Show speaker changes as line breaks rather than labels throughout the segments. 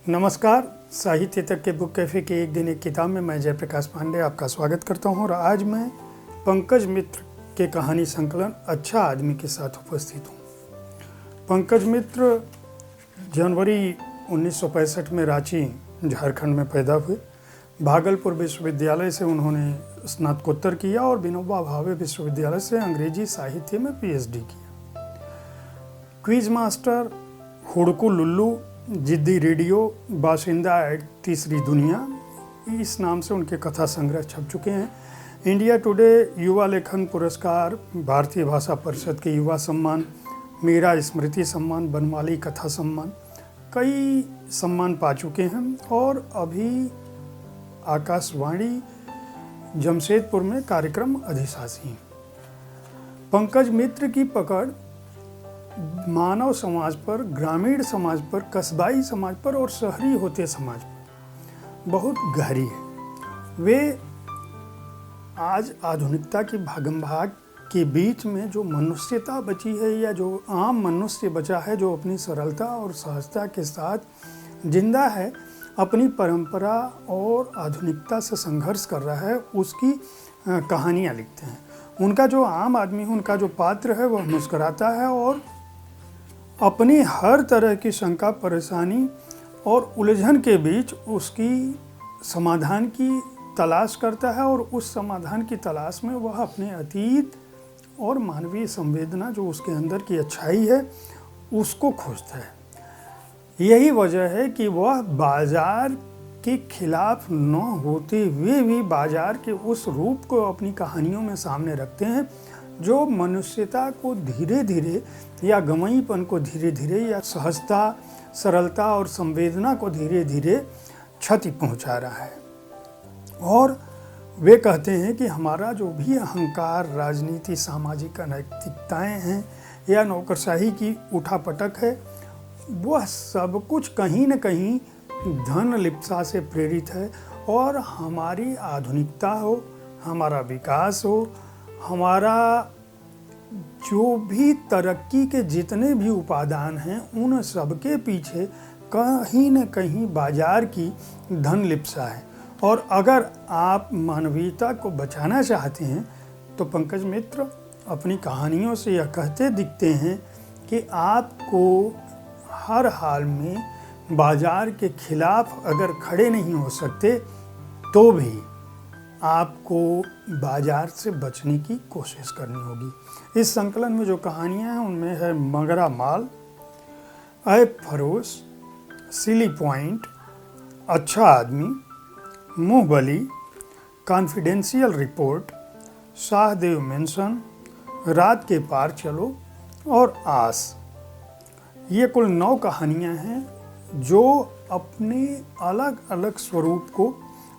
नमस्कार। साहित्य तक के बुक कैफ़े के एक दिन एक किताब में मैं जयप्रकाश पांडे आपका स्वागत करता हूं और आज मैं पंकज मित्र के कहानी संकलन अच्छा आदमी के साथ उपस्थित हूं। पंकज मित्र जनवरी 1965 में रांची झारखंड में पैदा हुए। भागलपुर विश्वविद्यालय से उन्होंने स्नातकोत्तर किया और विनोबा भावे विश्वविद्यालय से अंग्रेजी साहित्य में पीएचडी किया। क्विज मास्टर, हुड़कू लुल्लू, जिद्दी रेडियो, बाशिंदा तीसरी दुनिया, इस नाम से उनके कथा संग्रह छप चुके हैं। इंडिया टुडे युवा लेखन पुरस्कार, भारतीय भाषा परिषद के युवा सम्मान, मीरा स्मृति सम्मान, बनमाली कथा सम्मान, कई सम्मान पा चुके हैं और अभी आकाशवाणी जमशेदपुर में कार्यक्रम अधिशासी हैं। पंकज मित्र की पकड़ मानव समाज पर, ग्रामीण समाज पर, कस्बाई समाज पर और शहरी होते समाज पर बहुत गहरी है। वे आज आधुनिकता की भागम भाग के बीच में जो मनुष्यता बची है या जो आम मनुष्य बचा है, जो अपनी सरलता और सहजता के साथ जिंदा है, अपनी परंपरा और आधुनिकता से संघर्ष कर रहा है, उसकी कहानियाँ लिखते हैं। उनका जो आम आदमी है, उनका जो पात्र है, वह मुस्कुराता है और अपनी हर तरह की शंका, परेशानी और उलझन के बीच उसकी समाधान की तलाश करता है और उस समाधान की तलाश में वह अपने अतीत और मानवीय संवेदना जो उसके अंदर की अच्छाई है उसको खोजता है। यही वजह है कि वह बाजार के खिलाफ न होते हुए भी बाजार के उस रूप को अपनी कहानियों में सामने रखते हैं जो मनुष्यता को धीरे धीरे या गंवईपन को धीरे धीरे या सहजता, सरलता और संवेदना को धीरे धीरे क्षति पहुंचा रहा है। और वे कहते हैं कि हमारा जो भी अहंकार, राजनीति, सामाजिक अनैतिकताएं हैं या नौकरशाही की उठापटक है, वह सब कुछ कहीं न कहीं धन लिप्सा से प्रेरित है और हमारी आधुनिकता हो, हमारा विकास हो, हमारा जो भी तरक्की के जितने भी उपादान हैं, उन सब के पीछे कहीं न कहीं बाजार की धन लिप्सा है। और अगर आप मानवीयता को बचाना चाहते हैं तो पंकज मित्र अपनी कहानियों से यह कहते दिखते हैं कि आपको हर हाल में बाजार के खिलाफ अगर खड़े नहीं हो सकते तो भी आपको बाजार से बचने की कोशिश करनी होगी। इस संकलन में जो कहानियां हैं उनमें है मगरा माल, ऐब फरोश, सिली पॉइंट, अच्छा आदमी, मुंहबली, कॉन्फिडेंशियल रिपोर्ट, शाहदेव मेंशन, रात के पार चलो और आस। ये कुल 9 कहानियां हैं जो अपने अलग अलग स्वरूप को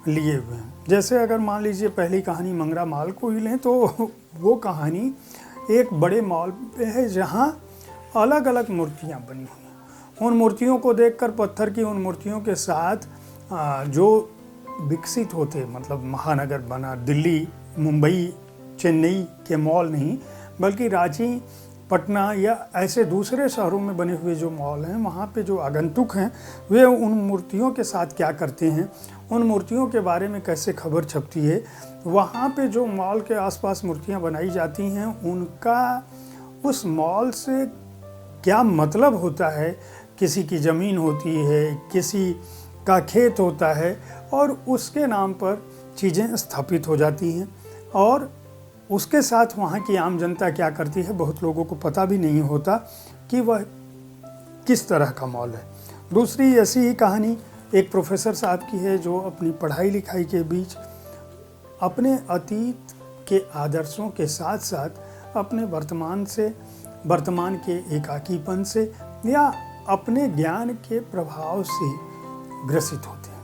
लिए हुए हैं। जैसे अगर मान लीजिए पहली कहानी मंगरा माल को ही लें तो वो कहानी एक बड़े मॉल पे है जहाँ अलग अलग मूर्तियाँ बनी हुई हैं। उन मूर्तियों को देखकर, पत्थर की उन मूर्तियों के साथ जो विकसित होते, मतलब महानगर बना, दिल्ली, मुंबई, चेन्नई के मॉल नहीं बल्कि रांची, पटना या ऐसे दूसरे शहरों में बने हुए जो मॉल हैं, वहाँ पे जो आगंतुक हैं वे उन मूर्तियों के साथ क्या करते हैं, उन मूर्तियों के बारे में कैसे खबर छपती है, वहाँ पे जो मॉल के आसपास मूर्तियाँ बनाई जाती हैं उनका उस मॉल से क्या मतलब होता है। किसी की ज़मीन होती है, किसी का खेत होता है और उसके नाम पर चीज़ें स्थापित हो जाती हैं और उसके साथ वहाँ की आम जनता क्या करती है, बहुत लोगों को पता भी नहीं होता कि वह किस तरह का मॉल है। दूसरी ऐसी ही कहानी एक प्रोफेसर साहब की है जो अपनी पढ़ाई लिखाई के बीच अपने अतीत के आदर्शों के साथ साथ अपने वर्तमान के एकाकीपन से या अपने ज्ञान के प्रभाव से ग्रसित होते हैं।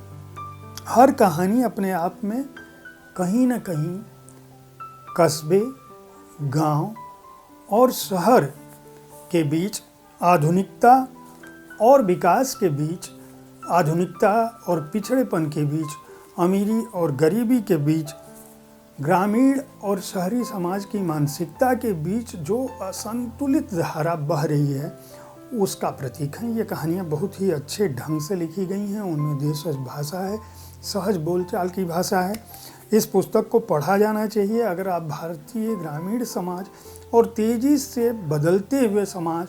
हर कहानी अपने आप में कहीं न कहीं कस्बे, गांव और शहर के बीच, आधुनिकता और विकास के बीच, आधुनिकता और पिछड़ेपन के बीच, अमीरी और गरीबी के बीच, ग्रामीण और शहरी समाज की मानसिकता के बीच जो असंतुलित धारा बह रही है उसका प्रतीक हैं। ये कहानियाँ बहुत ही अच्छे ढंग से लिखी गई हैं, उनमें देशज भाषा है, सहज बोलचाल की भाषा है। इस पुस्तक को पढ़ा जाना चाहिए अगर आप भारतीय ग्रामीण समाज और तेज़ी से बदलते हुए समाज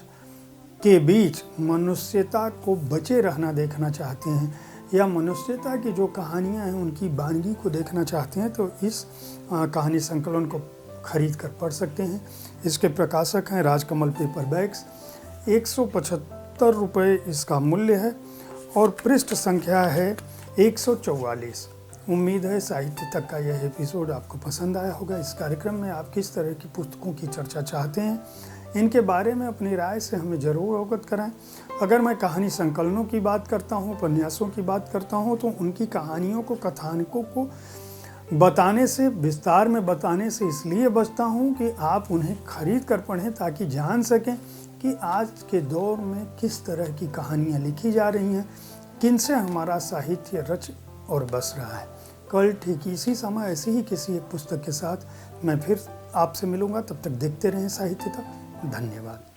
के बीच मनुष्यता को बचे रहना देखना चाहते हैं, या मनुष्यता की जो कहानियाँ हैं उनकी बानगी को देखना चाहते हैं, तो इस कहानी संकलन को खरीद कर पढ़ सकते हैं। इसके प्रकाशक हैं राजकमल पेपर बैग्स। 175 रुपये इसका मूल्य है और पृष्ठ संख्या है 144। उम्मीद है साहित्य तक का यह एपिसोड आपको पसंद आया होगा। इस कार्यक्रम में आप किस तरह की पुस्तकों की चर्चा चाहते हैं, इनके बारे में अपनी राय से हमें ज़रूर अवगत कराएं। अगर मैं कहानी संकलनों की बात करता हूँ, उपन्यासों की बात करता हूँ, तो उनकी कहानियों को, कथानकों को बताने से, विस्तार में बताने से इसलिए बचता हूँ कि आप उन्हें खरीद कर पढ़ें, ताकि जान सकें कि आज के दौर में किस तरह की कहानियाँ लिखी जा रही हैं, किनसे हमारा साहित्य रच और बस रहा है। कल ठीक इसी समय ऐसी ही किसी एक पुस्तक के साथ मैं फिर आपसे मिलूँगा। तब तक देखते रहें साहित्य तक। धन्यवाद।